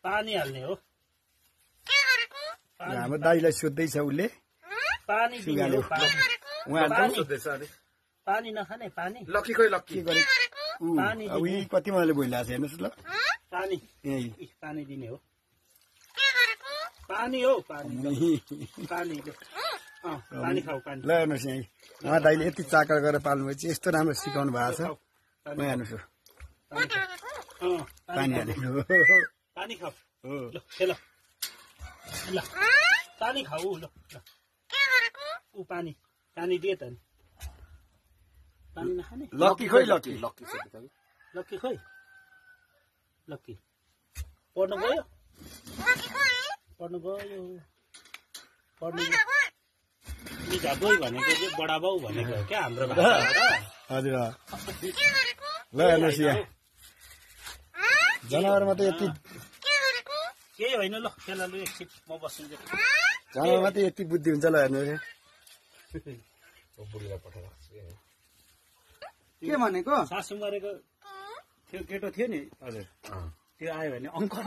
पानी हाल्ने हो हाम्रो दाइलाई सोध्दैछ उसले पानी दिने हो उहाँहरू पानी नखाने पानी लक्की खोइ लक्की के गरे पानी अब यी कति मजाले बोलिरहेको छ हेर्नुहोस् ल पानी यही पानी दिने हो पानी हो पानी पानी पानी खाऊ पानी ल हेर्नुहोस् यहीँ उहाँ दाइले यति चाकर गरेर पाल्नुभएपछि यस्तो राम्रो सिकाउनु भएको छ उहाँ हेर्नुहोस् पानी हालेको पानी खाऊ हो ल खेल ल पानी खाऊ ल ऊ पानी पानी दिए त नि पानी नखाने लक्की खोइ लक्की लक्की खोइ लक्की पढ्नु गयो पढ्नु गयो पढ्नु निजा गयो भनेको चाहिँ बडा बाउ भनेको हो क्या हाम्रो भाषाबाट हजुर ल हेर्नुहोस् यहाँ जनावरमा त यति केही होइन ल खेला लु एकछिन म बस्छु जनावरमा त यति बुद्धि हुन्छ ल हेर्नुहोस् के भनेको सासु मरेको त्यो केटो थियो नि हजुर त्यो आयो भने अङ्कल